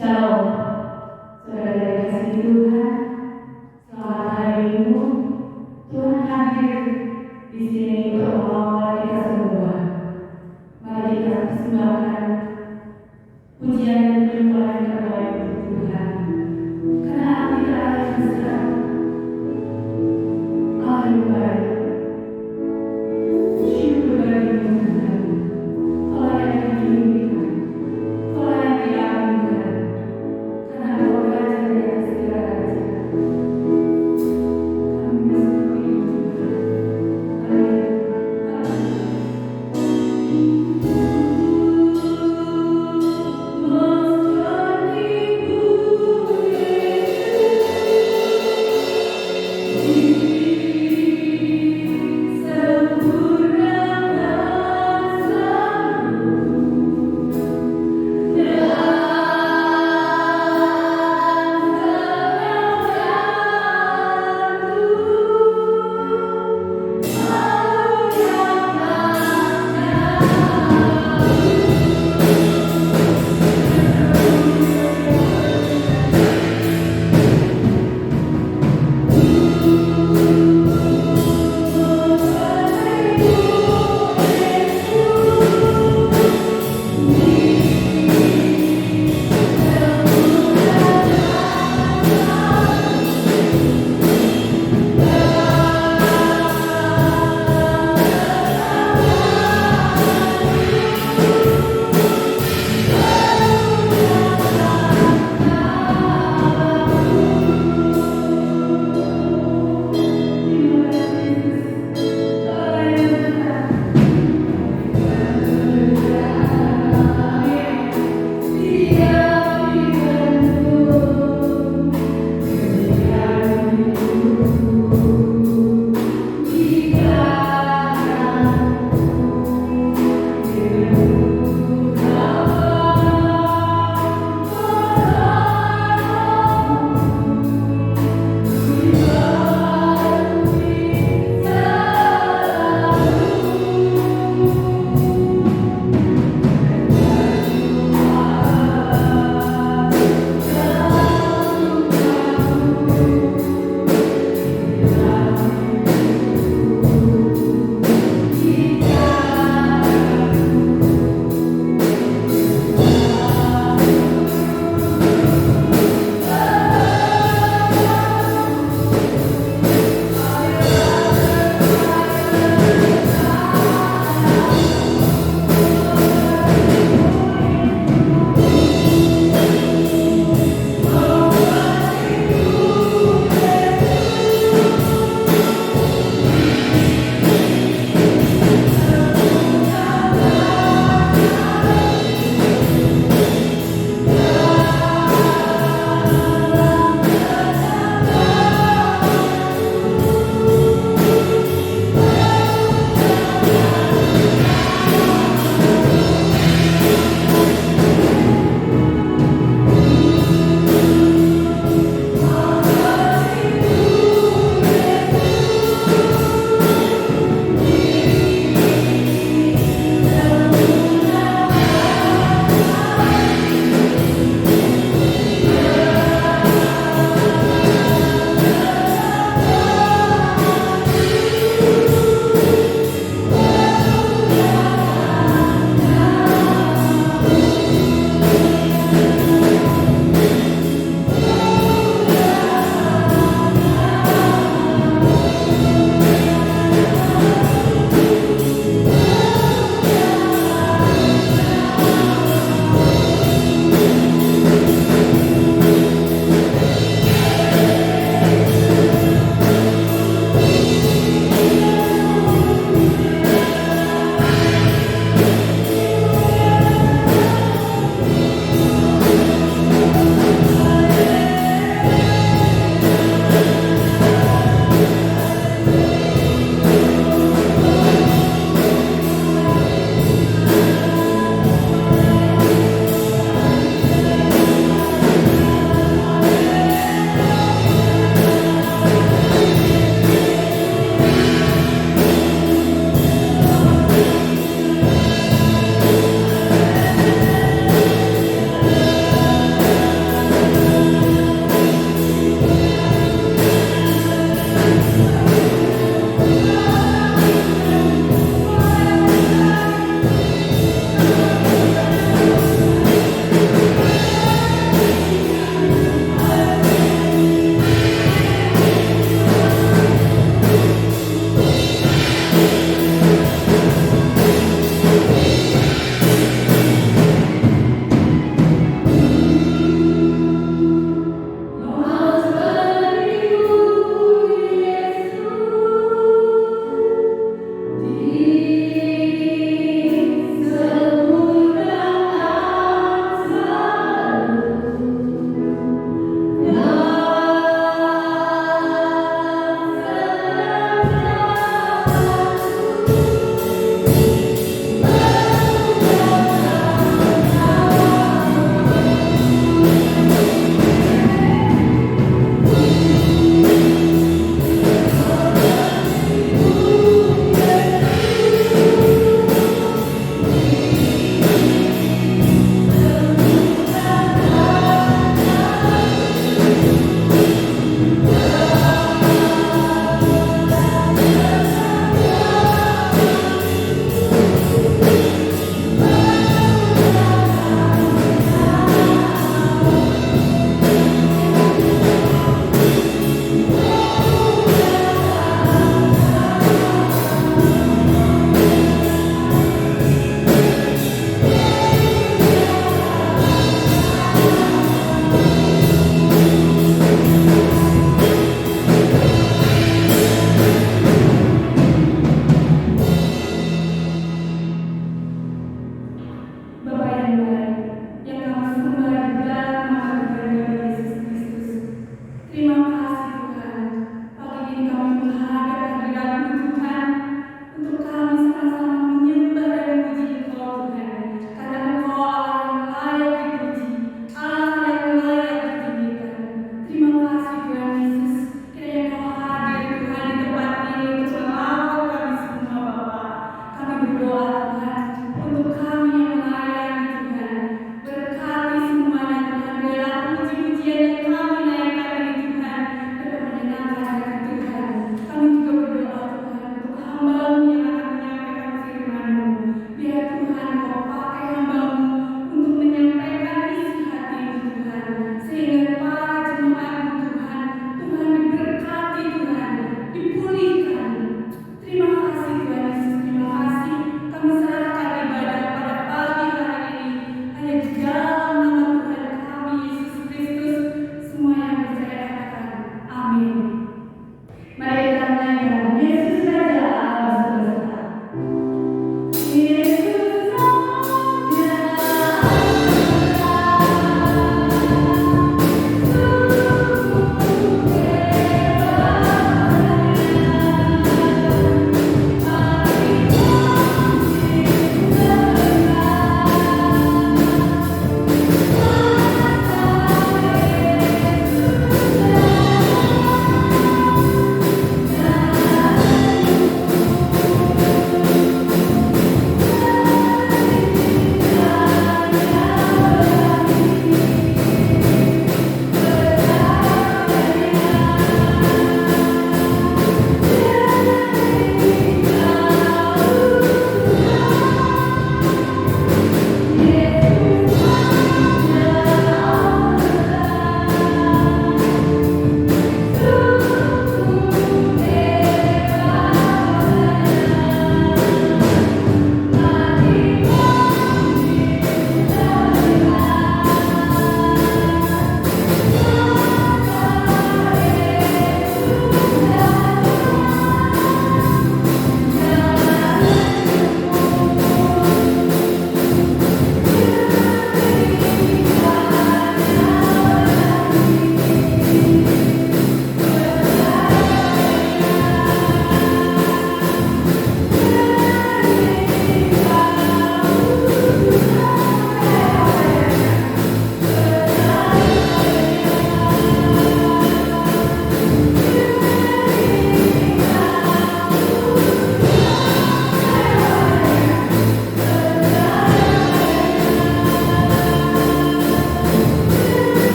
Shalom, saudara dikasihi Tuhan. Selamat hari Minggu. Tuhan hadir di sini untuk mengawal kita semua. Mari kita persembahkan pujian dan penyembahan yang terbaik untuk Tuhan. Karena hati kita akan sedang Allah yang baik. Syukur bagimu Tuhan. Allah yang diinginkan, Allah yang diagungkan. Karena Engkau raja di atas segala raja. Kami bersyukur Tuhan. Haleluya. Amin.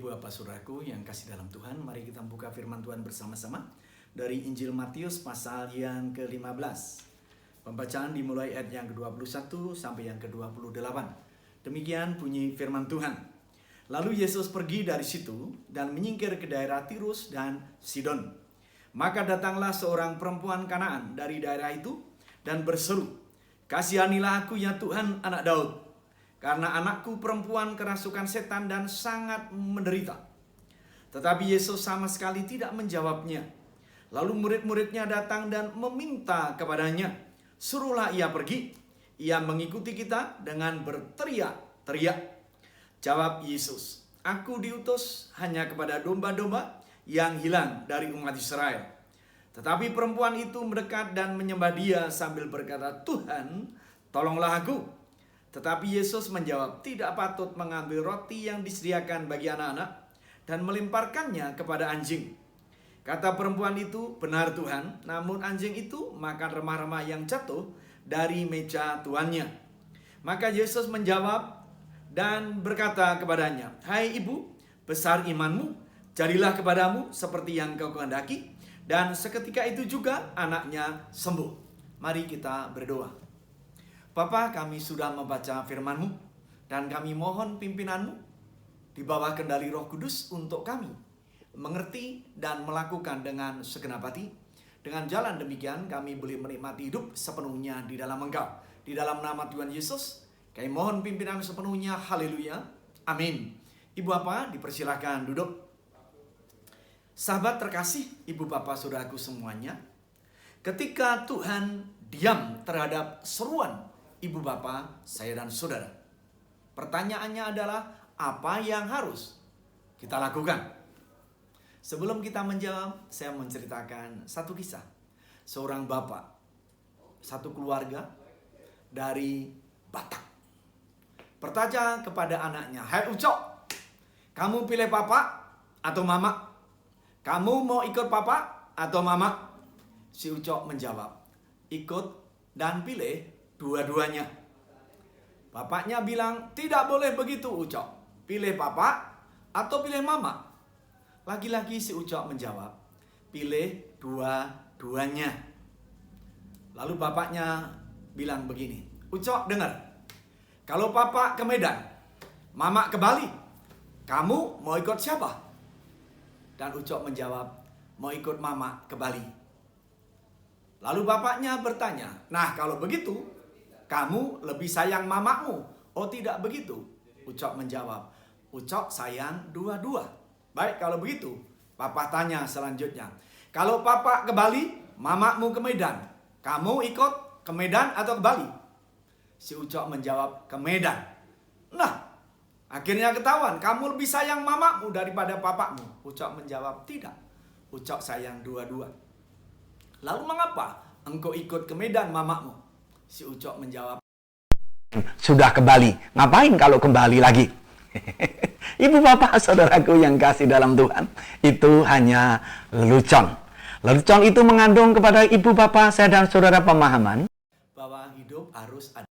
Ibu Bapak Saudaraku yang kasih dalam Tuhan, mari kita buka firman Tuhan bersama-sama dari Injil Matius pasal yang ke-15. Pembacaan dimulai ayat yang ke-21 sampai yang ke-28. Demikian bunyi firman Tuhan. Lalu Yesus pergi dari situ dan menyingkir ke daerah Tirus dan Sidon. Maka datanglah seorang perempuan Kanaan dari daerah itu dan berseru, "Kasihanilah aku ya Tuhan, anak Daud, karena anakku perempuan kerasukan setan dan sangat menderita." Tetapi Yesus sama sekali tidak menjawabnya. Lalu murid-muridnya datang dan meminta kepadanya, "Suruhlah ia pergi. Ia mengikuti kita dengan berteriak-teriak." Jawab Yesus, "Aku diutus hanya kepada domba-domba yang hilang dari umat Israel." Tetapi perempuan itu mendekat dan menyembah Dia sambil berkata, "Tuhan, tolonglah aku." Tetapi Yesus menjawab, "Tidak patut mengambil roti yang disediakan bagi anak-anak dan melemparkannya kepada anjing." Kata perempuan itu, "Benar Tuhan," namun anjing itu makan remah-remah yang jatuh dari meja tuannya. Maka Yesus menjawab dan berkata kepadanya, "Hai ibu, besar imanmu, jadilah kepadamu seperti yang kau kehendaki." Dan seketika itu juga anaknya sembuh. Mari kita berdoa. Bapa, kami sudah membaca firman-Mu dan kami mohon pimpinan-Mu di bawah kendali Roh Kudus untuk kami mengerti dan melakukan dengan segenap hati. Dengan jalan demikian kami boleh menikmati hidup sepenuhnya di dalam Engkau. Di dalam nama Tuhan Yesus, kami mohon pimpinan sepenuhnya. Haleluya. Amin. Ibu Bapak dipersilakan duduk. Sahabat terkasih, Ibu Bapak Saudaraku semuanya, ketika Tuhan diam terhadap seruan Ibu Bapak, saya dan saudara, pertanyaannya adalah apa yang harus kita lakukan? Sebelum kita menjawab, saya menceritakan satu kisah. Seorang bapak, satu keluarga dari Batak, bertanya kepada anaknya, "Hai Ucok, kamu pilih papa atau mama? Kamu mau ikut papa atau mama?" Si Ucok menjawab, "Ikut dan pilih dua-duanya." Bapaknya bilang, "Tidak boleh begitu Ucok, pilih papa atau pilih mama." Lagi-lagi si Ucok menjawab, "Pilih dua-duanya." Lalu bapaknya bilang begini, "Ucok dengar, kalau papa ke Medan, mama ke Bali, kamu mau ikut siapa?" Dan Ucok menjawab, "Mau ikut mama ke Bali." Lalu bapaknya bertanya, "Nah kalau begitu, kamu lebih sayang mamamu?" "Oh tidak begitu," Ucok menjawab. "Ucok sayang dua-dua." "Baik kalau begitu," papa tanya selanjutnya, "kalau papa ke Bali, mamamu ke Medan, kamu ikut ke Medan atau ke Bali?" Si Ucok menjawab, "Ke Medan." "Nah, akhirnya ketahuan, kamu lebih sayang mamamu daripada papamu." Ucok menjawab, "Tidak, Ucok sayang dua-dua." "Lalu mengapa engkau ikut ke Medan mamamu?" Si Ucok menjawab, "Sudah ke Bali, ngapain kalau kembali lagi?" Ibu Bapak Saudaraku yang kasih dalam Tuhan, itu hanya lelucon. Lelucon itu mengandung kepada Ibu Bapak saya dan Saudara pemahaman bahwa hidup harus ada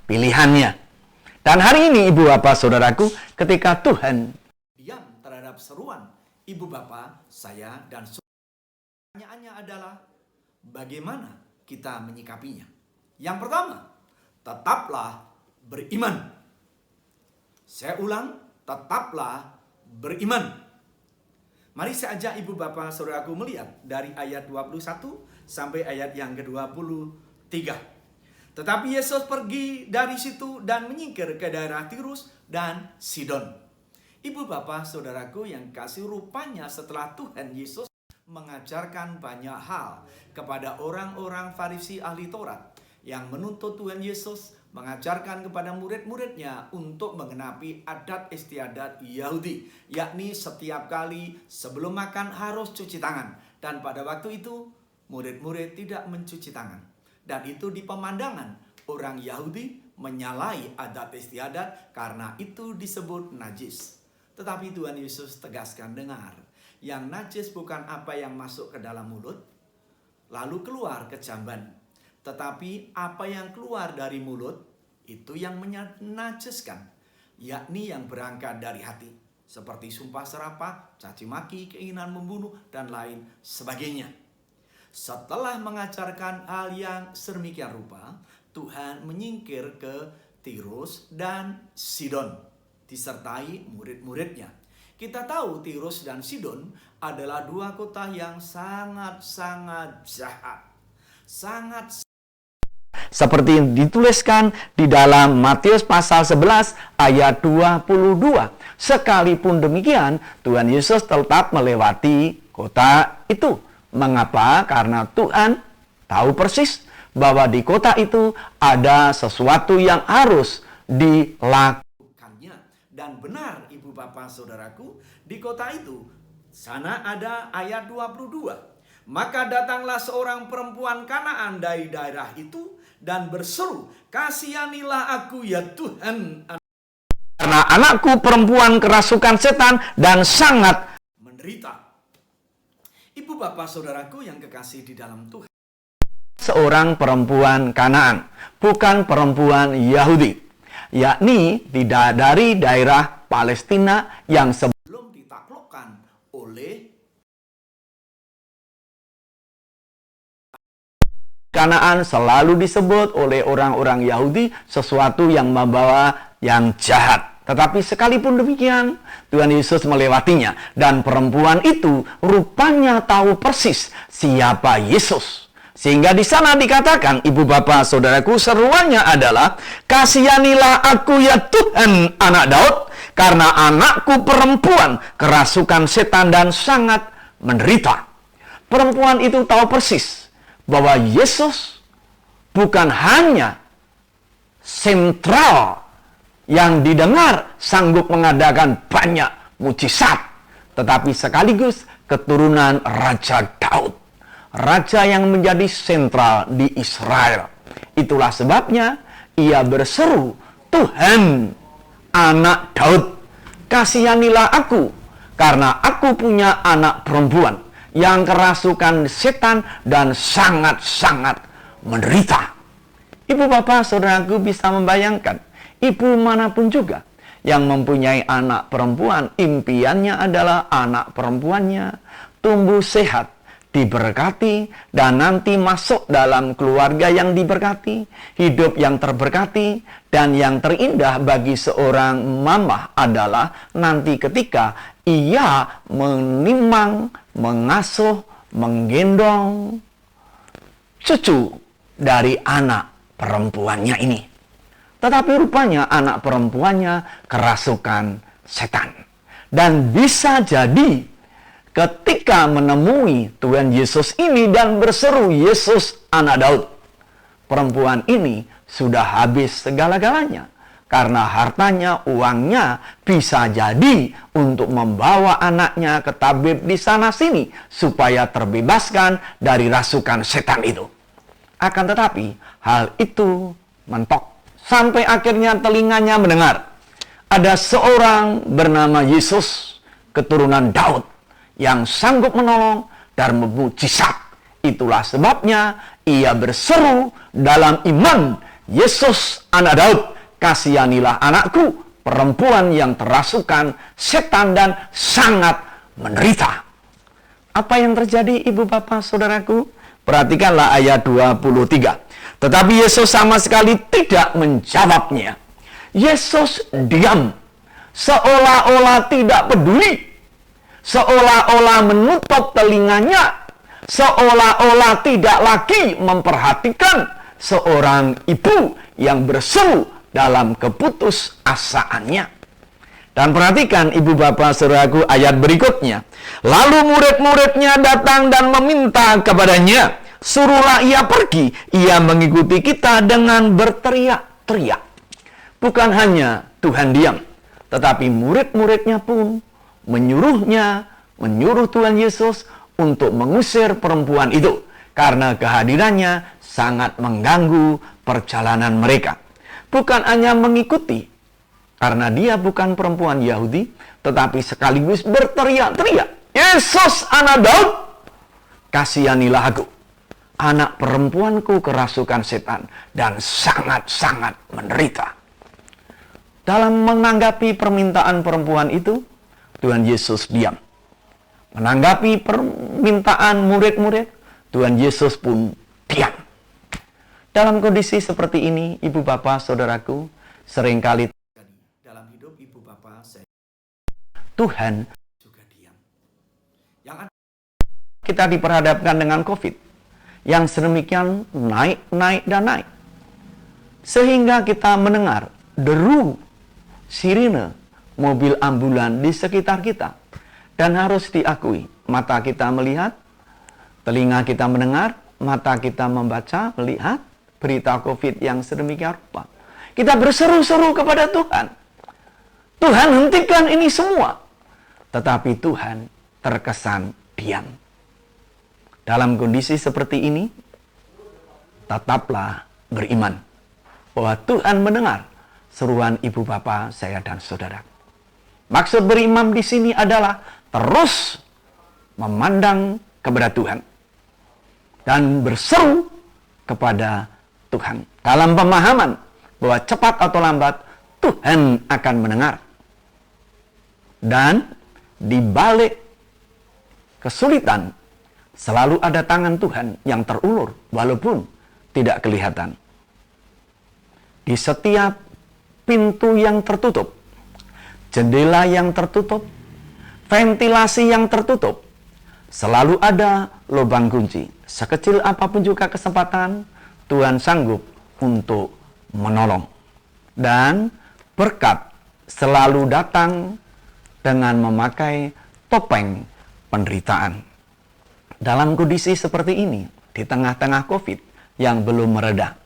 pilihannya. Dan hari ini Ibu Bapak Saudaraku, ketika Tuhan diam terhadap seruan Ibu Bapak, saya dan saudara, pertanyaannya adalah bagaimana kita menyikapinya. Yang pertama, tetaplah beriman. Saya ulang, tetaplah beriman. Mari saya ajak Ibu Bapak Saudaraku melihat dari ayat 21 sampai ayat yang ke-23. Tetapi Yesus pergi dari situ dan menyingkir ke daerah Tirus dan Sidon. Ibu Bapak Saudaraku yang kasih, rupanya setelah Tuhan Yesus mengajarkan banyak hal kepada orang-orang Farisi ahli Taurat yang menuntut Tuhan Yesus mengajarkan kepada murid-muridnya untuk mengenapi adat istiadat Yahudi, yakni setiap kali sebelum makan harus cuci tangan. Dan pada waktu itu murid-murid tidak mencuci tangan. Dan itu di pemandangan orang Yahudi menyalahi adat istiadat karena itu disebut najis. Tetapi Tuhan Yesus tegaskan, dengar, yang najis bukan apa yang masuk ke dalam mulut lalu keluar ke jamban, tetapi apa yang keluar dari mulut itu yang menajiskan, yakni yang berangkat dari hati. seperti sumpah serapah, caci maki, keinginan membunuh, dan lain sebagainya. Setelah mengajarkan hal yang sedemikian rupa, Tuhan menyingkir ke Tirus dan Sidon, disertai murid-muridnya. Kita tahu Tirus dan Sidon adalah dua kota yang sangat-sangat jahat. Seperti yang dituliskan di dalam Matius pasal 11 ayat 22. Sekalipun demikian, Tuhan Yesus tetap melewati kota itu. Mengapa? Karena Tuhan tahu persis bahwa di kota itu ada sesuatu yang harus dilakukannya. Dan benar, Ibu Bapak Saudaraku, di kota itu, sana ada ayat 22. Maka datanglah seorang perempuan Kanaan dari daerah itu dan berseru, "Kasihanilah aku ya Tuhan, karena anakku perempuan kerasukan setan dan sangat menderita." Ibu Bapak Saudaraku yang kekasih di dalam Tuhan, seorang perempuan Kanaan, bukan perempuan Yahudi, yakni tidak dari daerah Palestina yang sebelum ditaklukkan oleh Kanaan. Selalu disebut oleh orang-orang Yahudi sesuatu yang membawa yang jahat. Tetapi sekalipun demikian, Tuhan Yesus melewatinya. Dan perempuan itu rupanya tahu persis siapa Yesus. Sehingga di sana dikatakan, Ibu Bapak Saudaraku, seruannya adalah, "Kasihanilah aku ya Tuhan, anak Daud, karena anakku perempuan kerasukan setan dan sangat menderita." Perempuan itu tahu persis bahwa Yesus bukan hanya sentral yang didengar sanggup mengadakan banyak mujizat, tetapi sekaligus keturunan Raja Daud, raja yang menjadi sentral di Israel. Itulah sebabnya ia berseru, "Tuhan, anak Daud, kasihanilah aku, karena aku punya anak perempuan yang kerasukan setan dan sangat-sangat menderita." Ibu Bapak Saudaraku bisa membayangkan, ibu manapun juga yang mempunyai anak perempuan, impiannya adalah anak perempuannya tumbuh sehat, diberkati, dan nanti masuk dalam keluarga yang diberkati, hidup yang terberkati. Dan yang terindah bagi seorang mama adalah nanti ketika ia menimang, mengasuh, menggendong cucu dari anak perempuannya ini. Tetapi rupanya anak perempuannya kerasukan setan. Dan bisa jadi ketika menemui Tuhan Yesus ini dan berseru, "Yesus, anak Daud," perempuan ini sudah habis segala-galanya. Karena hartanya, uangnya bisa jadi untuk membawa anaknya ke tabib di sana-sini supaya terbebaskan dari rasukan setan itu. Akan tetapi, hal itu mentok. Sampai akhirnya telinganya mendengar ada seorang bernama Yesus, keturunan Daud, yang sanggup menolong dan memujizat. Itulah sebabnya ia berseru dalam iman, "Yesus, anak Daud, kasihanilah anakku perempuan yang terasukan setan dan sangat menderita." Apa yang terjadi, Ibu Bapak Saudaraku? Perhatikanlah ayat 23. Tetapi Yesus sama sekali tidak menjawabnya. Yesus diam, seolah-olah tidak peduli, seolah-olah menutup telinganya, seolah-olah tidak lagi memperhatikan seorang ibu yang berseru dalam keputusasaannya. Dan perhatikan, Ibu Bapak Saudaraku, ayat berikutnya. Lalu murid-muridnya datang dan meminta kepadanya, "Suruhlah ia pergi, ia mengikuti kita," dengan berteriak-teriak. Bukan hanya Tuhan diam, tetapi murid-muridnya pun menyuruh Tuhan Yesus untuk mengusir perempuan itu, karena kehadirannya sangat mengganggu perjalanan mereka. Bukan hanya mengikuti, karena dia bukan perempuan Yahudi, tetapi sekaligus berteriak-teriak, "Yesus, anak Daud, kasihanilah aku. Anak perempuanku kerasukan setan dan sangat-sangat menderita." Dalam menanggapi permintaan perempuan itu, Tuhan Yesus diam. Menanggapi permintaan murid-murid, Tuhan Yesus pun diam. Dalam kondisi seperti ini, Ibu Bapak, Saudaraku, seringkali dalam hidup ibu bapak saya Tuhan juga diam. Yang ada kita diperhadapkan dengan COVID yang sedemikian naik dan naik. Sehingga kita mendengar deru sirine mobil ambulan di sekitar kita. Dan harus diakui, mata kita melihat, telinga kita mendengar, mata kita membaca, melihat berita COVID yang sedemikian rupa. Kita berseru-seru kepada Tuhan. Tuhan, hentikan ini semua. Tetapi Tuhan terkesan diam. Dalam kondisi seperti ini, tetaplah beriman bahwa Tuhan mendengar seruan ibu bapa saya dan saudara. Maksud beriman di sini adalah terus memandang kepada Tuhan dan berseru kepada Tuhan dalam pemahaman bahwa cepat atau lambat Tuhan akan mendengar. Dan di balik kesulitan selalu ada tangan Tuhan yang terulur walaupun tidak kelihatan. Di setiap pintu yang tertutup, jendela yang tertutup, ventilasi yang tertutup, selalu ada lubang kunci. Sekecil apapun juga kesempatan, Tuhan sanggup untuk menolong. Dan berkat selalu datang dengan memakai topeng penderitaan. Dalam kondisi seperti ini, di tengah-tengah COVID yang belum mereda,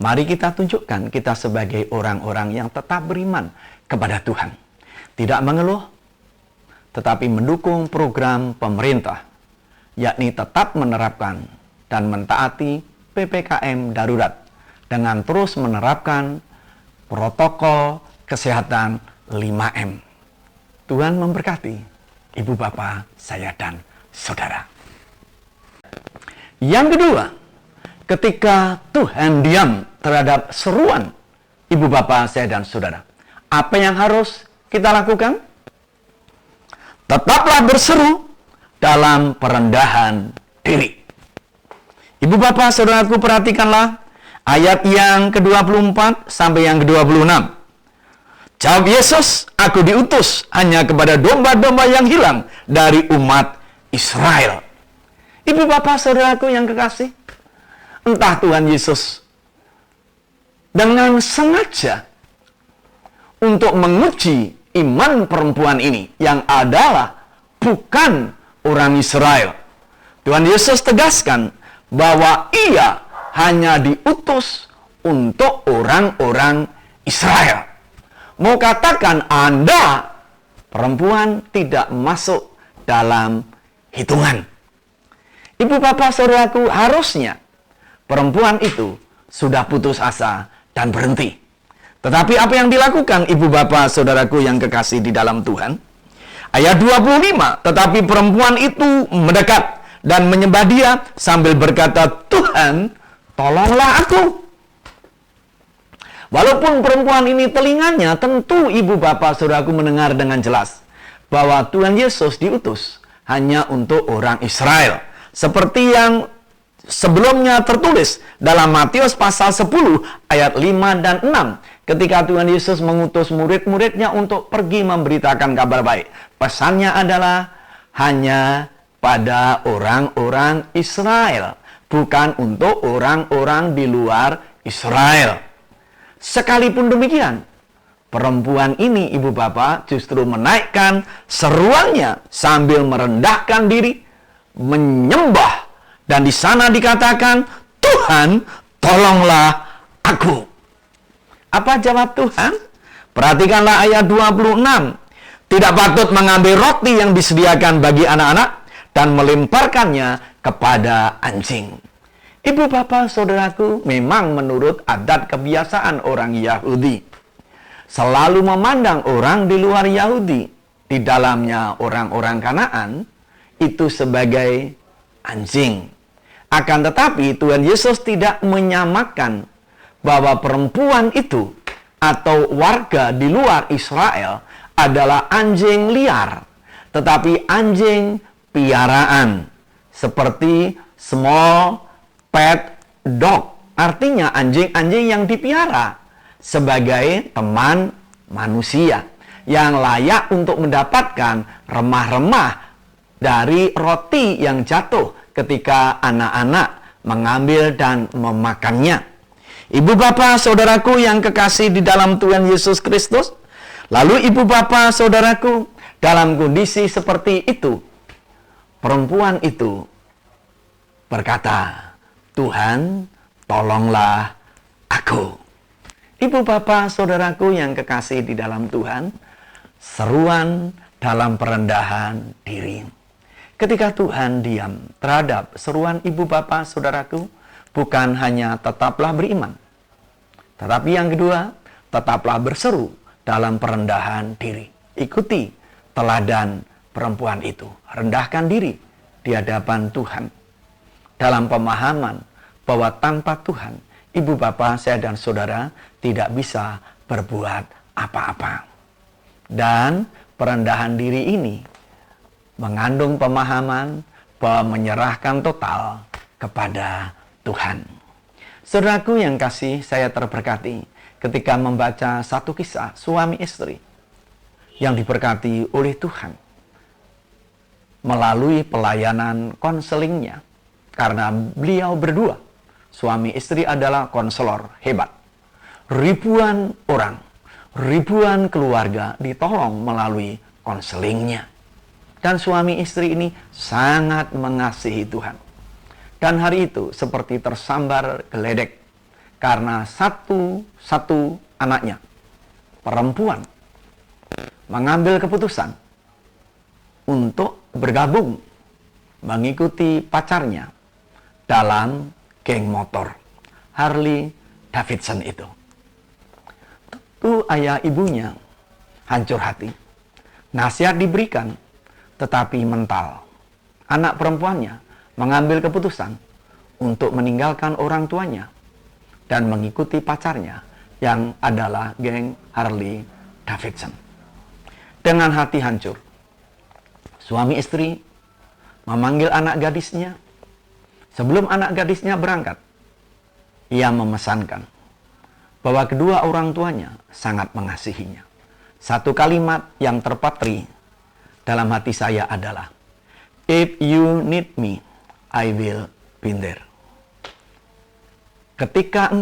mari kita tunjukkan kita sebagai orang-orang yang tetap beriman kepada Tuhan. Tidak mengeluh, tetapi mendukung program pemerintah, yakni tetap menerapkan dan mentaati PPKM darurat dengan terus menerapkan protokol kesehatan 5M. Tuhan memberkati ibu bapa saya dan saudara. Yang kedua, ketika Tuhan diam terhadap seruan ibu bapa saya dan saudara, apa yang harus kita lakukan? Tetaplah berseru dalam perendahan diri. Ibu bapak saudaraku, perhatikanlah ayat yang ke-24 sampai yang ke-26. Jawab Yesus, aku diutus hanya kepada domba-domba yang hilang dari umat Israel. Ibu bapak saudaraku yang kekasih, entah Tuhan Yesus dengan sengaja untuk menguji iman perempuan ini yang adalah bukan orang Israel. Tuhan Yesus tegaskan bahwa ia hanya diutus untuk orang-orang Israel. Mau katakan Anda perempuan tidak masuk dalam hitungan. Ibu bapak saudaraku, harusnya perempuan itu sudah putus asa dan berhenti. Tetapi apa yang dilakukan ibu bapak saudaraku yang kekasih di dalam Tuhan? Ayat 25, tetapi perempuan itu mendekat dan menyembah dia sambil berkata, Tuhan, tolonglah aku. Walaupun perempuan ini telinganya, tentu ibu bapak saudaraku mendengar dengan jelas bahwa Tuhan Yesus diutus hanya untuk orang Israel. Seperti yang sebelumnya tertulis dalam Matius pasal 10 ayat 5 dan 6. Ketika Tuhan Yesus mengutus murid-muridnya untuk pergi memberitakan kabar baik. Pesannya adalah hanya pada orang-orang Israel, bukan untuk orang-orang di luar Israel. Sekalipun demikian, perempuan ini ibu bapak justru menaikkan seruannya sambil merendahkan diri, menyembah, dan di sana dikatakan, Tuhan, tolonglah aku. Apa jawab Tuhan? Perhatikanlah ayat 26. Tidak patut mengambil roti yang disediakan bagi anak-anak dan melemparkannya kepada anjing. Ibu bapak saudaraku, memang menurut adat kebiasaan orang Yahudi, selalu memandang orang di luar Yahudi, di dalamnya orang-orang Kanaan, itu sebagai anjing. Akan tetapi Tuhan Yesus tidak menyamakan bahwa perempuan itu atau warga di luar Israel adalah anjing liar tetapi anjing piaraan, seperti small pet dog. Artinya anjing-anjing yang dipiara sebagai teman manusia yang layak untuk mendapatkan remah-remah dari roti yang jatuh ketika anak-anak mengambil dan memakannya. Ibu bapak saudaraku yang kekasih di dalam Tuhan Yesus Kristus, lalu ibu bapak saudaraku, dalam kondisi seperti itu, perempuan itu berkata, "Tuhan, tolonglah aku." Ibu bapak saudaraku yang kekasih di dalam Tuhan, seruan dalam perendahan diri. Ketika Tuhan diam terhadap seruan ibu bapak saudaraku, bukan hanya tetaplah beriman, tetapi yang kedua, tetaplah berseru dalam perendahan diri. Ikuti teladan perempuan itu. Rendahkan diri di hadapan Tuhan. Dalam pemahaman bahwa tanpa Tuhan, ibu bapak, saya dan saudara tidak bisa berbuat apa-apa. Dan perendahan diri ini mengandung pemahaman bahwa menyerahkan total kepada Tuhan. Saudaraku yang kasih, saya terberkati ketika membaca satu kisah suami istri yang diberkati oleh Tuhan melalui pelayanan konselingnya. Karena beliau berdua, suami istri, adalah konselor hebat. Ribuan orang, ribuan keluarga ditolong melalui konselingnya. Dan suami istri ini sangat mengasihi Tuhan. Dan hari itu seperti tersambar geledek karena satu anaknya, perempuan, mengambil keputusan untuk bergabung mengikuti pacarnya dalam geng motor Harley Davidson itu. Tentu ayah ibunya hancur hati. Nasihat diberikan, tetapi mental. Anak perempuannya mengambil keputusan untuk meninggalkan orang tuanya dan mengikuti pacarnya yang adalah geng Harley Davidson. Dengan hati hancur, suami istri memanggil anak gadisnya. Sebelum anak gadisnya berangkat, ia memesankan bahwa kedua orang tuanya sangat mengasihinya. Satu kalimat yang terpatri dalam hati saya adalah, "If you need me, I will be there." Jika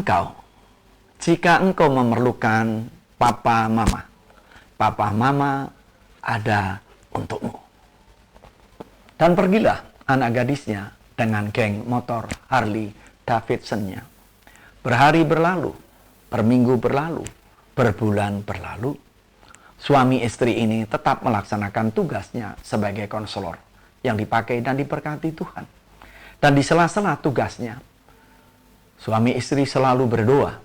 engkau memerlukan papa mama ada untukmu. Dan pergilah anak gadisnya dengan geng motor Harley Davidson-nya. Berhari berlalu, berminggu berlalu, berbulan berlalu. Suami istri ini tetap melaksanakan tugasnya sebagai konselor yang dipakai dan diberkati Tuhan. Dan di sela-sela tugasnya, suami istri selalu berdoa,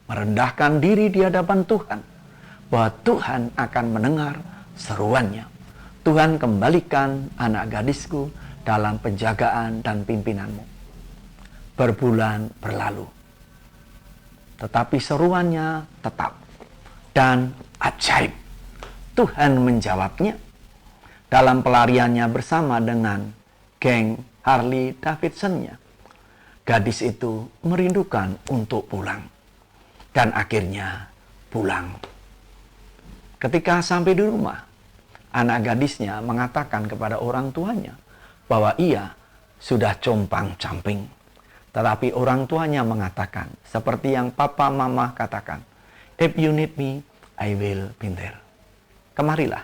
merendahkan diri di hadapan Tuhan, bahwa Tuhan akan mendengar seruannya. Tuhan, kembalikan anak gadisku dalam penjagaan dan pimpinanmu. Berbulan berlalu, tetapi seruannya tetap. Dan ajaib, Tuhan menjawabnya. Dalam pelariannya bersama dengan geng Harley Davidson-nya, gadis itu merindukan untuk pulang. Dan akhirnya pulang. Ketika sampai di rumah, anak gadisnya mengatakan kepada orang tuanya bahwa ia sudah compang-camping. Tetapi orang tuanya mengatakan, seperti yang papa mama katakan, "If you need me, I will be there." Kemarilah.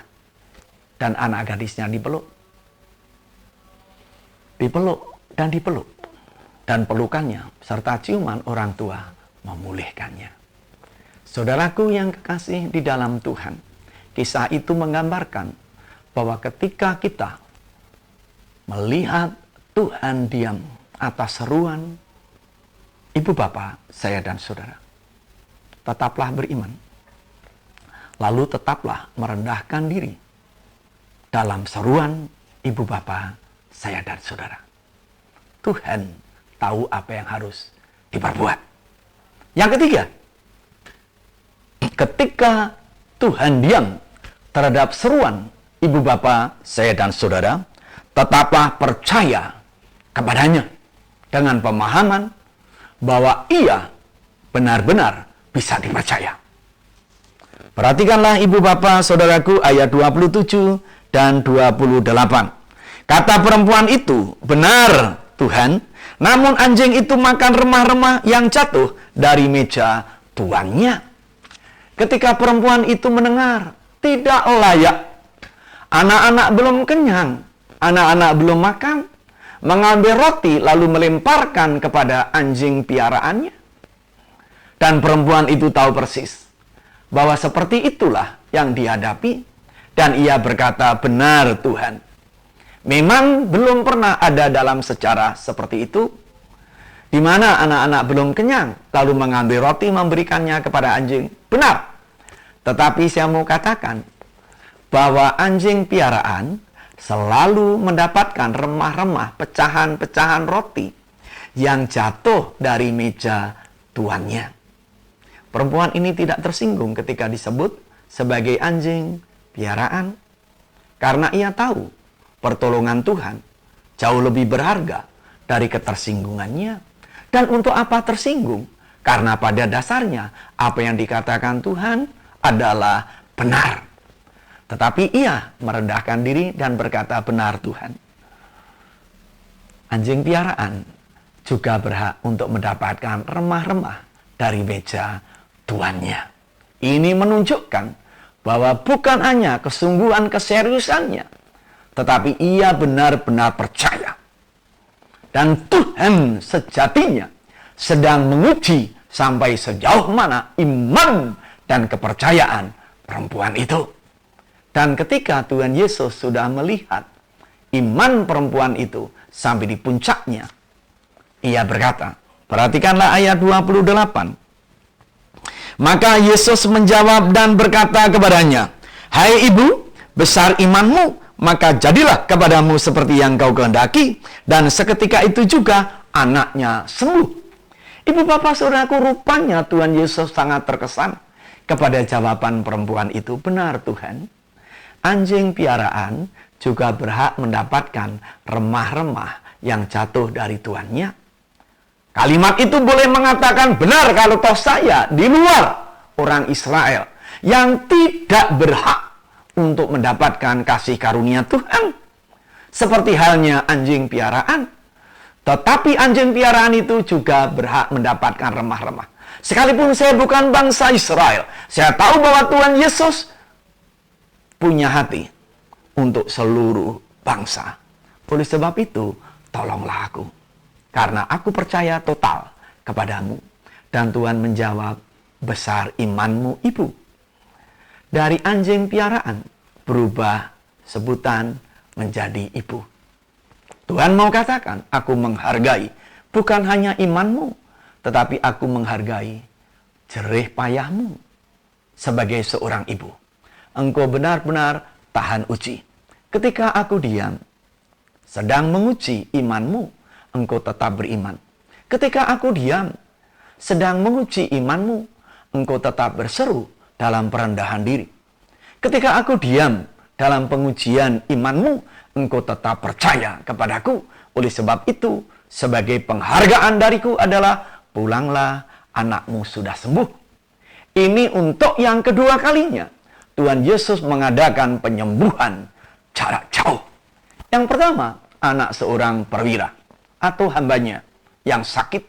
Dan anak gadisnya dipeluk. Dipeluk dan dipeluk. Dan pelukannya serta ciuman orang tua memulihkannya. Saudaraku yang kekasih di dalam Tuhan, kisah itu menggambarkan bahwa ketika kita melihat Tuhan diam atas seruan ibu bapa, saya dan saudara, tetaplah beriman. Lalu tetaplah merendahkan diri dalam seruan ibu bapa, saya dan saudara. Tuhan tahu apa yang harus diperbuat. Yang ketiga, ketika Tuhan diam terhadap seruan ibu bapak, saya dan saudara, tetaplah percaya kepadanya dengan pemahaman bahwa ia benar-benar bisa dipercaya. Perhatikanlah ibu bapak saudaraku ayat 27 dan 28. Kata perempuan itu, "Benar Tuhan, namun anjing itu makan remah-remah yang jatuh dari meja tuannya." Ketika perempuan itu mendengar, tidak layak. Anak-anak belum kenyang, anak-anak belum makan, mengambil roti lalu melemparkan kepada anjing piaraannya. Dan perempuan itu tahu persis bahwa seperti itulah yang dihadapi, dan ia berkata, "Benar Tuhan, memang belum pernah ada dalam sejarah seperti itu, di mana anak-anak belum kenyang, lalu mengambil roti memberikannya kepada anjing. Benar. Tetapi saya mau katakan bahwa anjing piaraan selalu mendapatkan remah-remah, pecahan-pecahan roti yang jatuh dari meja tuannya." Perempuan ini tidak tersinggung ketika disebut sebagai anjing piaraan, karena ia tahu pertolongan Tuhan jauh lebih berharga dari ketersinggungannya. Dan untuk apa tersinggung? Karena pada dasarnya apa yang dikatakan Tuhan adalah benar. Tetapi ia merendahkan diri dan berkata, "Benar Tuhan." Anjing piaraan juga berhak untuk mendapatkan remah-remah dari meja tuannya. Ini menunjukkan bahwa bukan hanya kesungguhan keseriusannya, tetapi ia benar-benar percaya. Dan Tuhan sejatinya sedang menguji sampai sejauh mana iman dan kepercayaan perempuan itu. Dan ketika Tuhan Yesus sudah melihat iman perempuan itu sampai di puncaknya, ia berkata, perhatikanlah ayat 28. Maka Yesus menjawab dan berkata kepadanya, "Hai ibu, besar imanmu, maka jadilah kepadamu seperti yang kau kehendaki." Dan seketika itu juga anaknya sembuh. Ibu bapak saudaraku, rupanya Tuhan Yesus sangat terkesan kepada jawaban perempuan itu. Benar Tuhan, anjing piaraan juga berhak mendapatkan remah-remah yang jatuh dari tuannya. Kalimat itu boleh mengatakan, benar kalau toh saya di luar orang Israel yang tidak berhak untuk mendapatkan kasih karunia Tuhan. Seperti halnya anjing piaraan. Tetapi anjing piaraan itu juga berhak mendapatkan remah-remah. Sekalipun saya bukan bangsa Israel, saya tahu bahwa Tuhan Yesus punya hati untuk seluruh bangsa. Oleh sebab itu, tolonglah aku. Karena aku percaya total kepadamu. Dan Tuhan menjawab, besar imanmu ibu. Dari anjing piaraan berubah sebutan menjadi ibu. Tuhan mau katakan, aku menghargai bukan hanya imanmu, tetapi aku menghargai jerih payahmu sebagai seorang ibu. Engkau benar-benar tahan uji. Ketika aku diam, sedang menguji imanmu, engkau tetap beriman. Ketika aku diam, sedang menguji imanmu, engkau tetap berseru dalam perendahan diri. Ketika aku diam dalam pengujian imanmu, engkau tetap percaya kepadaku. Oleh sebab itu, sebagai penghargaan dariku adalah, pulanglah, anakmu sudah sembuh. Ini untuk yang kedua kalinya Tuhan Yesus mengadakan penyembuhan jarak jauh. Yang pertama, anak seorang perwira atau hambanya yang sakit.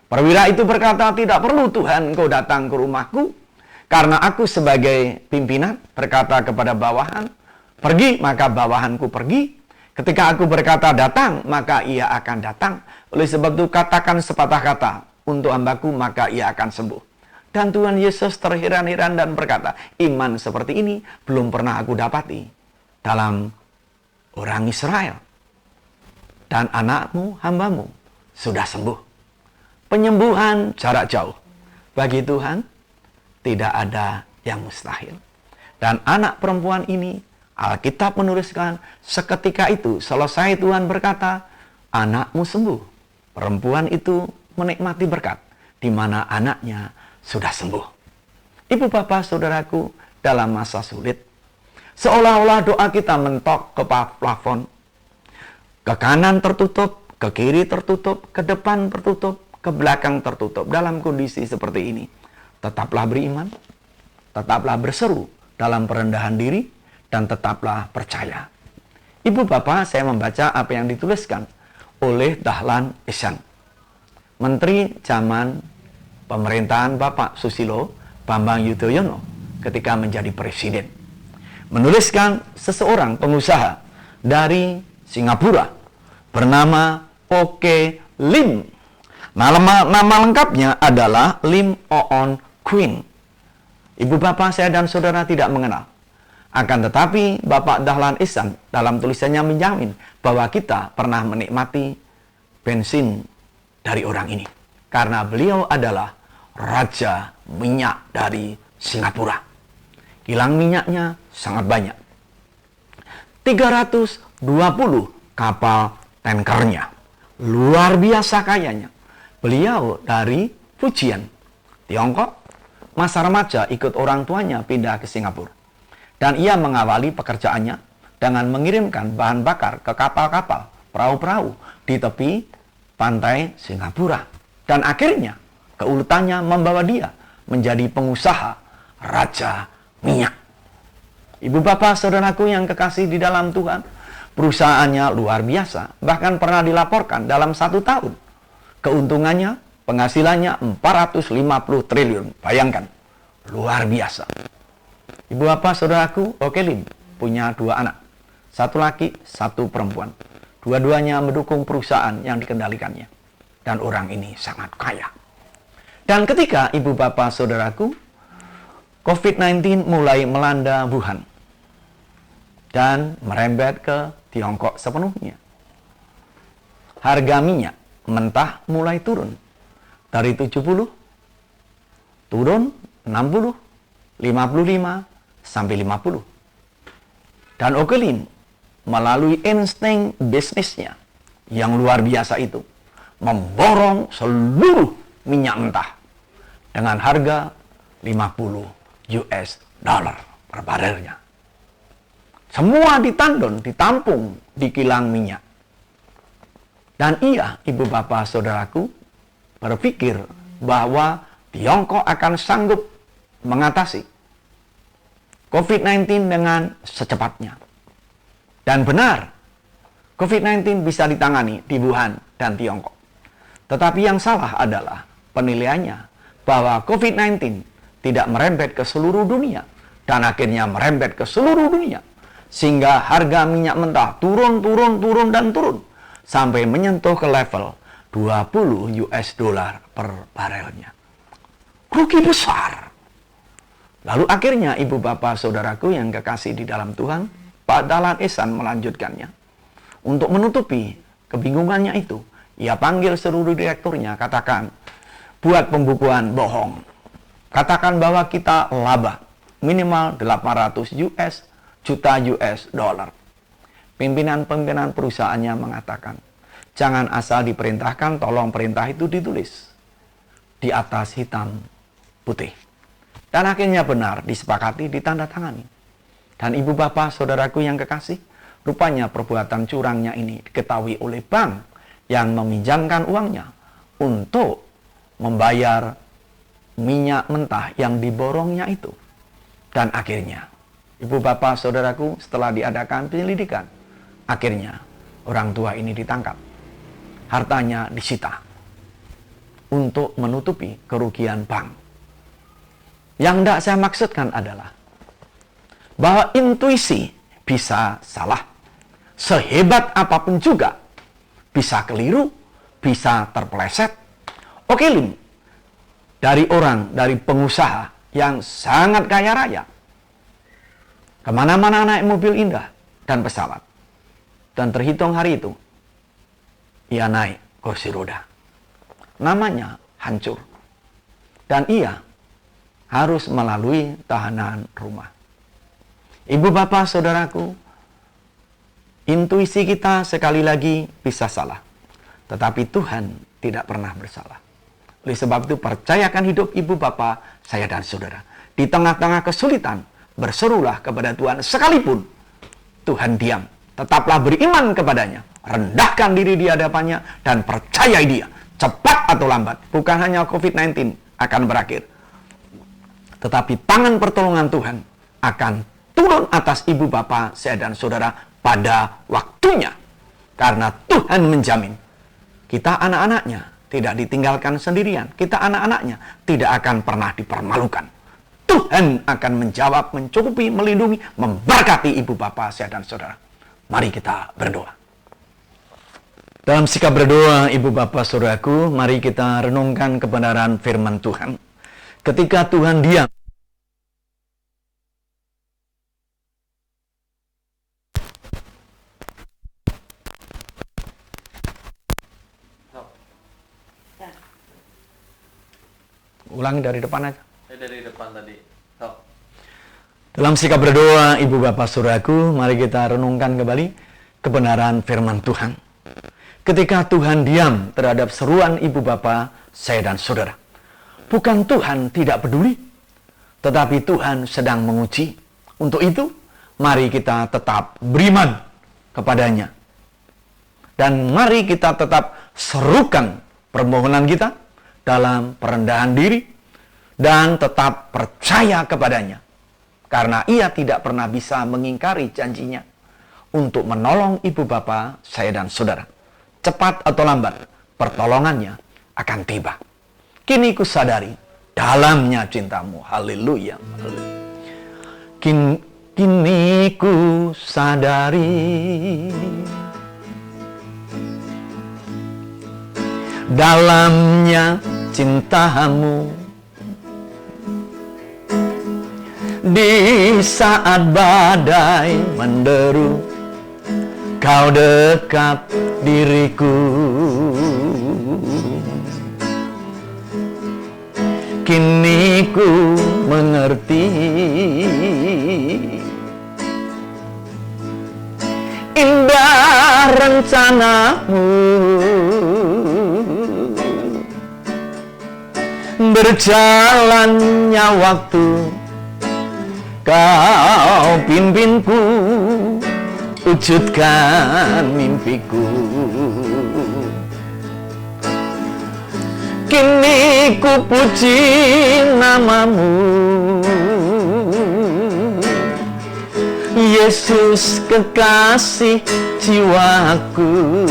Perwira itu berkata, tidak perlu Tuhan engkau datang ke rumahku, karena aku sebagai pimpinan berkata kepada bawahan, pergi, maka bawahanku pergi. Ketika aku berkata datang, maka ia akan datang. Oleh sebab itu katakan sepatah kata untuk hambaku, maka ia akan sembuh. Dan Tuhan Yesus terheran-heran dan berkata, iman seperti ini belum pernah aku dapati dalam orang Israel. Dan anakmu, hambamu, sudah sembuh. Penyembuhan jarak jauh. Bagi Tuhan, tidak ada yang mustahil. Dan anak perempuan ini, Alkitab menuliskan, seketika itu selesai Tuhan berkata, anakmu sembuh. Perempuan itu menikmati berkat, di mana anaknya sudah sembuh. Ibu bapak saudaraku, dalam masa sulit, Seolah-olah doa kita mentok ke plafon. Ke kanan tertutup, ke kiri tertutup, ke depan tertutup, ke belakang tertutup. Dalam kondisi seperti ini, tetaplah beriman, tetaplah berseru dalam perendahan diri, dan tetaplah percaya. Ibu Bapak, saya membaca apa yang dituliskan oleh Dahlan Iskan, Menteri zaman pemerintahan Bapak Susilo Bambang Yudhoyono ketika menjadi presiden. Menuliskan seseorang pengusaha dari Singapura bernama Oke Lim. Nama lengkapnya adalah Lim Oon Queen. Ibu Bapak, saya dan saudara tidak mengenal. Akan tetapi Bapak Dahlan Iskan dalam tulisannya menjamin bahwa kita pernah menikmati bensin dari orang ini. Karena beliau adalah raja minyak dari Singapura. Kilang minyaknya sangat banyak. 320 kapal tankernya. Luar biasa kayanya. Beliau dari Fujian, Tiongkok. Masa remaja ikut orang tuanya pindah ke Singapura. Dan ia mengawali pekerjaannya dengan mengirimkan bahan bakar ke kapal-kapal, perahu-perahu di tepi pantai Singapura. Dan akhirnya keuletannya membawa dia menjadi pengusaha raja minyak. Ibu Bapak saudaraku yang kekasih di dalam Tuhan, perusahaannya luar biasa. Bahkan pernah dilaporkan dalam 1 tahun. Keuntungannya, penghasilannya 450 triliun. Bayangkan, luar biasa. Ibu Bapak saudaraku, Oke Lim punya 2 anak. 1 laki, 1 perempuan. Dua-duanya mendukung perusahaan yang dikendalikannya. Dan orang ini sangat kaya. Dan ketika Ibu Bapak saudaraku, COVID-19 mulai melanda Wuhan. Dan merembet ke Tiongkok sepenuhnya. Harga minyak mentah mulai turun. Dari 70, turun 60, 55, sampai 50. Dan Oke Lim melalui insting bisnisnya yang luar biasa itu memborong seluruh minyak mentah dengan harga 50 US dollar per barelnya. Semua ditandon, ditampung di kilang minyak. Dan ia, Ibu Bapak saudaraku, berpikir bahwa Tiongkok akan sanggup mengatasi COVID-19 dengan secepatnya. Dan benar, COVID-19 bisa ditangani di Wuhan dan Tiongkok. Tetapi yang salah adalah penilaiannya bahwa COVID-19 tidak merembet ke seluruh dunia dan akhirnya merembet ke seluruh dunia. Sehingga harga minyak mentah turun sampai menyentuh ke level 20 US dollar per barelnya. Rugi besar. Lalu akhirnya Ibu Bapak saudaraku yang kekasih di dalam Tuhan, Pak Dahlan Iskan melanjutkannya. Untuk menutupi kebingungannya itu, ia panggil seluruh direkturnya, katakan, buat pembukuan bohong. Katakan bahwa kita laba minimal 800 juta US dollar. Pimpinan-pimpinan perusahaannya mengatakan, jangan asal diperintahkan, tolong perintah itu ditulis di atas hitam putih. Dan akhirnya benar, disepakati, ditandatangani. Dan Ibu Bapak saudaraku yang kekasih, rupanya perbuatan curangnya ini diketahui oleh bank yang meminjamkan uangnya untuk membayar minyak mentah yang diborongnya itu. Dan akhirnya, Ibu Bapak saudaraku, setelah diadakan penyelidikan, akhirnya orang tua ini ditangkap. Hartanya disita untuk menutupi kerugian bank. Yang tidak saya maksudkan adalah bahwa intuisi bisa salah. Sehebat apapun juga bisa keliru, bisa terpeleset. Oke Lim, dari pengusaha yang sangat kaya raya, kemana-mana naik mobil indah dan pesawat. Dan terhitung hari itu, ia naik kursi roda. Namanya hancur. Dan ia harus melalui tahanan rumah. Ibu Bapak saudaraku, intuisi kita sekali lagi bisa salah. Tetapi Tuhan tidak pernah bersalah. Oleh sebab itu percayakan hidup Ibu Bapak, saya dan saudara. Di tengah-tengah kesulitan, berserulah kepada Tuhan sekalipun Tuhan diam. Tetaplah beriman kepadanya, rendahkan diri di hadapannya, dan percayai dia. Cepat atau lambat, bukan hanya COVID-19 akan berakhir, tetapi tangan pertolongan Tuhan akan turun atas ibu bapa saya dan saudara pada waktunya. Karena Tuhan menjamin kita anak-anaknya tidak ditinggalkan sendirian. Kita anak-anaknya tidak akan pernah dipermalukan. Tuhan akan menjawab, mencukupi, melindungi, memberkati ibu bapa saya dan saudara. Mari kita berdoa. Dalam sikap berdoa, ibu bapa saudaraku, mari kita renungkan kebenaran firman Tuhan. Ketika Tuhan diam, ulangi dari depan aja. Dari depan tadi. Dalam sikap berdoa, ibu bapak saudaraku, mari kita renungkan kembali kebenaran firman Tuhan. Ketika Tuhan diam terhadap seruan ibu bapak saya dan saudara, bukan Tuhan tidak peduli, tetapi Tuhan sedang menguji. Untuk itu, mari kita tetap beriman kepadanya. Dan mari kita tetap serukan permohonan kita dalam perendahan diri dan tetap percaya kepadanya. Karena ia tidak pernah bisa mengingkari janjinya untuk menolong ibu bapa saya dan saudara. Cepat atau lambat, pertolongannya akan tiba. Kini ku sadari dalamnya cintamu. Haleluya. Kini ku sadari dalamnya cintamu. Di saat badai menderu, kau dekat diriku. Kini ku mengerti indah rencanamu, berjalannya waktu kau pimpinku, wujudkan mimpiku. Kini ku puji namamu, Yesus kekasih jiwaku.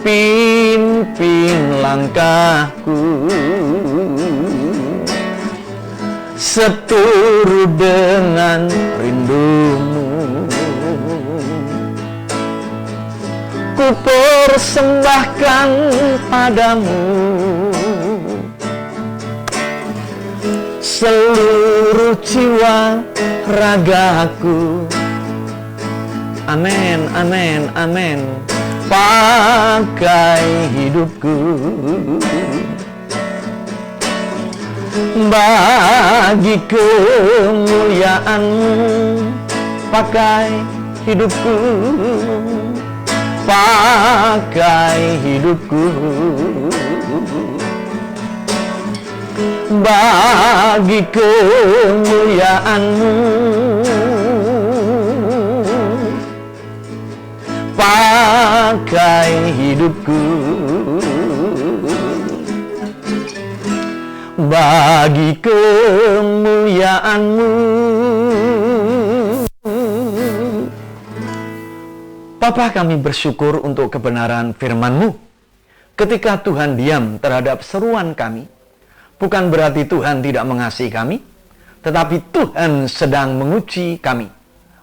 Pimpin langkahku seturut dengan rindumu. Ku persembahkan padamu seluruh jiwa ragaku. Amin, amin, amin. Pakai hidupku bagi kemuliaan-Mu, pakai hidupku, pakai hidupku bagi kemuliaan-Mu, pakai hidupku bagi kemuliaan-Mu. Bapa, kami bersyukur untuk kebenaran firman-Mu. Ketika Tuhan diam terhadap seruan kami, bukan berarti Tuhan tidak mengasihi kami, tetapi Tuhan sedang menguji kami.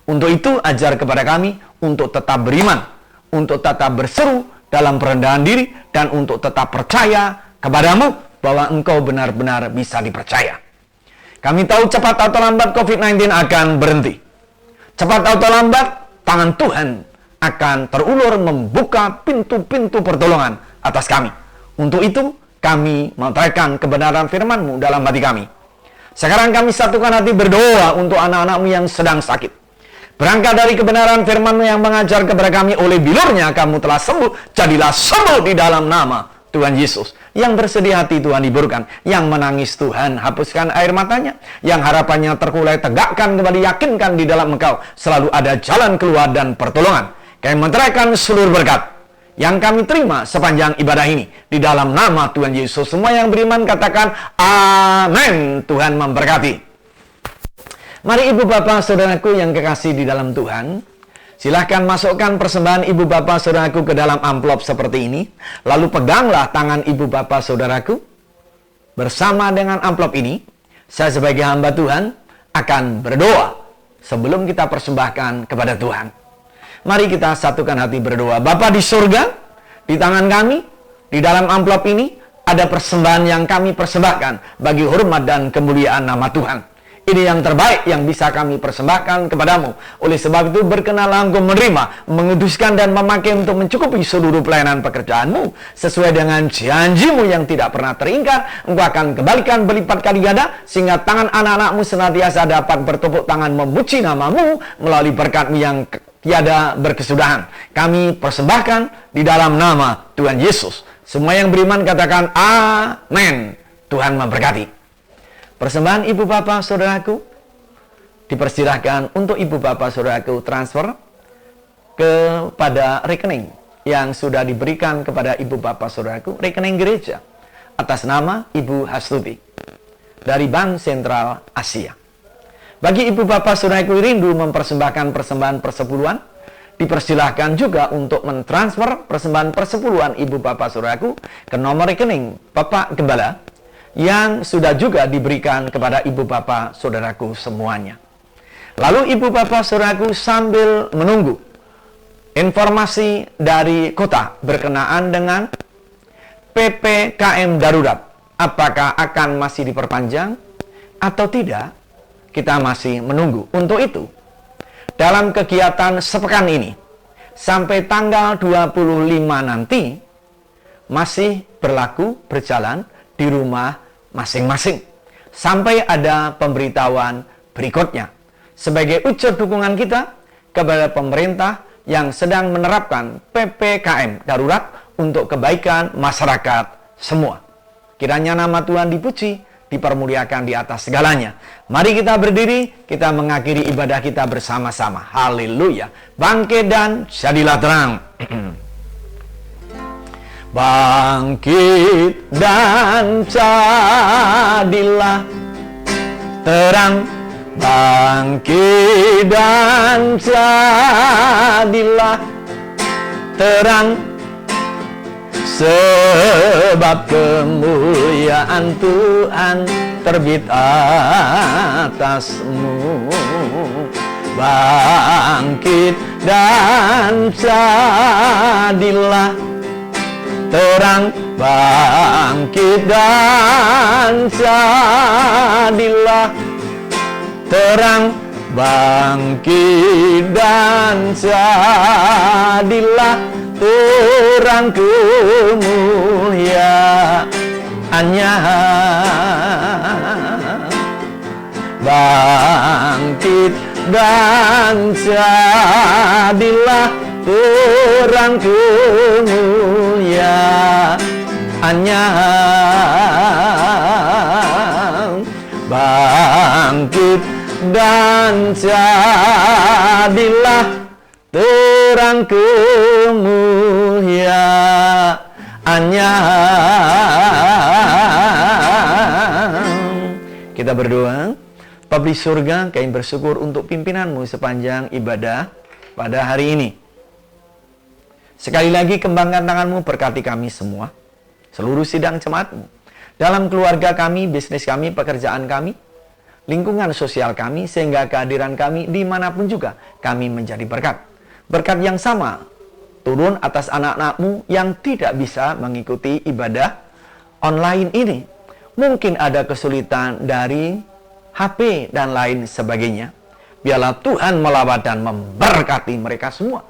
Untuk itu, ajar kepada kami untuk tetap beriman, untuk tetap berseru dalam perendahan diri, dan untuk tetap percaya kepada-Mu bahwa Engkau benar-benar bisa dipercaya. Kami tahu cepat atau lambat COVID-19 akan berhenti. Cepat atau lambat tangan Tuhan akan terulur membuka pintu-pintu pertolongan atas kami. Untuk itu kami menerankan kebenaran firman-Mu dalam hati kami. Sekarang kami satukan hati berdoa untuk anak-anak-Mu yang sedang sakit. Berangkat dari kebenaran firman-Mu yang mengajar kepada kami, oleh bilurnya kamu telah sembuh, jadilah sembuh di dalam nama Tuhan Yesus. Yang bersedih hati Tuhan hiburkan. Yang menangis Tuhan hapuskan air matanya. Yang harapannya terkulai tegakkan kembali, yakinkan di dalam Engkau selalu ada jalan keluar dan pertolongan. Kami menyerahkan seluruh berkat yang kami terima sepanjang ibadah ini di dalam nama Tuhan Yesus. Semua yang beriman katakan amin. Tuhan memberkati. Mari ibu bapak saudaraku yang kekasih di dalam Tuhan, silahkan masukkan persembahan ibu bapak saudaraku ke dalam amplop seperti ini. Lalu peganglah tangan ibu bapak saudaraku. Bersama dengan amplop ini, saya sebagai hamba Tuhan akan berdoa sebelum kita persembahkan kepada Tuhan. Mari kita satukan hati berdoa. Bapa di surga, di tangan kami, di dalam amplop ini, ada persembahan yang kami persembahkan bagi hormat dan kemuliaan nama Tuhan. Ini yang terbaik yang bisa kami persembahkan kepadamu. Oleh sebab itu berkenanlah Engkau menerima, menguduskan dan memakai untuk mencukupi seluruh pelayanan pekerjaanmu. Sesuai dengan janjimu yang tidak pernah teringkar, Engkau akan kembalikan berlipat kali ganda, sehingga tangan anak-anakmu senantiasa dapat bertepuk tangan memuji namamu melalui berkatmu yang tiada berkesudahan. Kami persembahkan di dalam nama Tuhan Yesus. Semua yang beriman katakan amin. Tuhan memberkati. Persembahan ibu bapak saudaraku dipersilahkan untuk ibu bapak saudaraku transfer kepada rekening yang sudah diberikan kepada ibu bapak saudaraku, rekening gereja atas nama Ibu Hastuti dari Bank Sentral Asia. Bagi ibu bapak saudaraku rindu mempersembahkan persembahan persepuluhan, dipersilahkan juga untuk mentransfer persembahan persepuluhan ibu bapak saudaraku ke nomor rekening Bapak Gembala yang sudah juga diberikan kepada ibu bapak saudaraku semuanya. Lalu ibu bapak saudaraku sambil menunggu informasi dari kota berkenaan dengan PPKM darurat, apakah akan masih diperpanjang atau tidak, kita masih menunggu. Untuk itu, dalam kegiatan sepekan ini sampai tanggal 25 nanti masih berjalan di rumah masing-masing sampai ada pemberitahuan berikutnya sebagai wujud dukungan kita kepada pemerintah yang sedang menerapkan PPKM darurat untuk kebaikan masyarakat semua. Kiranya nama Tuhan dipuji, dipermuliakan di atas segalanya. Mari kita berdiri, kita mengakhiri ibadah kita bersama-sama. Haleluya. Bangkit dan jadilah terang. Bangkit dan jadilah terang, bangkit dan jadilah terang, sebab kemuliaan Tuhan terbit atasmu. Bangkit dan jadilah terang, bangkit dan jadilah terang, bangkit dan jadilah terang kemuliaannya. Bangkit dan jadilah terang kemuliaannya. Bangkit dan jadilah terang kemuliaannya. Kita berdoa. Bapa di surga, kami bersyukur untuk pimpinanmu sepanjang ibadah pada hari ini. Sekali lagi kembangkan tanganmu, berkati kami semua, seluruh sidang jemaatmu, dalam keluarga kami, bisnis kami, pekerjaan kami, lingkungan sosial kami, sehingga kehadiran kami dimanapun juga kami menjadi berkat. Berkat yang sama turun atas anak-anakmu yang tidak bisa mengikuti ibadah online ini. Mungkin ada kesulitan dari HP dan lain sebagainya. Biarlah Tuhan melawat dan memberkati mereka semua,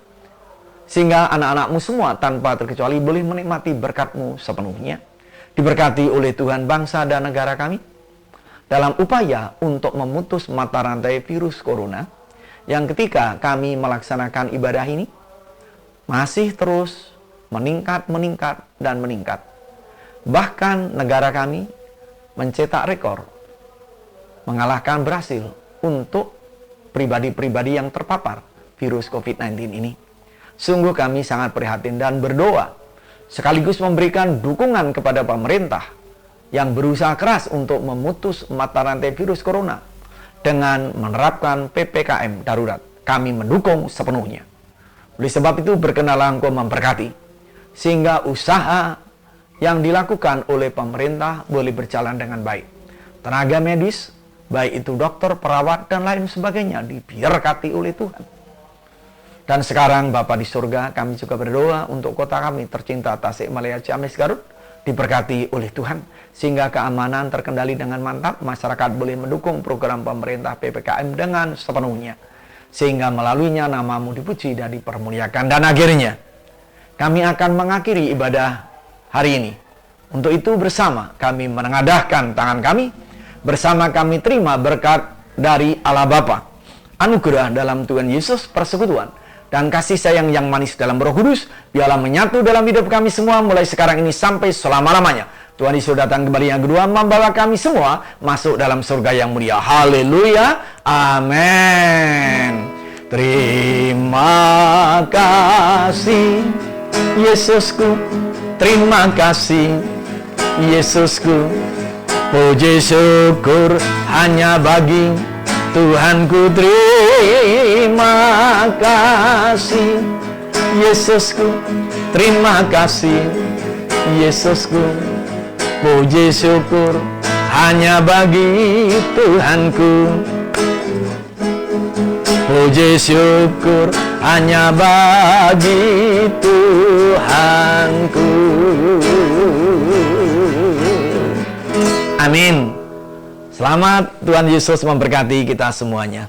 sehingga anak-anakmu semua tanpa terkecuali boleh menikmati berkat-Mu sepenuhnya. Diberkati oleh Tuhan bangsa dan negara kami dalam upaya untuk memutus mata rantai virus corona yang ketika kami melaksanakan ibadah ini masih terus meningkat dan meningkat. Bahkan negara kami mencetak rekor, mengalahkan Brasil untuk pribadi-pribadi yang terpapar virus COVID-19 ini. Sungguh kami sangat prihatin dan berdoa, sekaligus memberikan dukungan kepada pemerintah yang berusaha keras untuk memutus mata rantai virus corona dengan menerapkan PPKM darurat. Kami mendukung sepenuhnya. Oleh sebab itu, berkenalah Engkau memberkati, sehingga usaha yang dilakukan oleh pemerintah boleh berjalan dengan baik. Tenaga medis, baik itu dokter, perawat, dan lain sebagainya, diberkati oleh Tuhan. Dan sekarang Bapa di surga, kami juga berdoa untuk kota kami tercinta Tasikmalaya, Ciamis, Garut, diberkati oleh Tuhan, sehingga keamanan terkendali dengan mantap, masyarakat boleh mendukung program pemerintah PPKM dengan sepenuhnya, sehingga melaluinya nama-Mu dipuji dan dipermuliakan. Dan akhirnya, kami akan mengakhiri ibadah hari ini. Untuk itu bersama kami menengadahkan tangan kami, bersama kami terima berkat dari Allah Bapa, anugerah dalam Tuhan Yesus, persekutuan dan kasih sayang yang manis dalam Roh Kudus, biarlah menyatu dalam hidup kami semua mulai sekarang ini sampai selama-lamanya. Tuhan Yesus datang kembali yang kedua, membawa kami semua masuk dalam surga yang mulia. Haleluya, amin. Terima kasih Yesusku, terima kasih Yesusku, puji syukur hanya bagi Tuhanku. Terima kasih Yesusku, terima kasih Yesusku, puji syukur hanya bagi Tuhanku. Puji syukur hanya bagi Tuhanku. Amin. Selamat, Tuhan Yesus memberkati kita semuanya.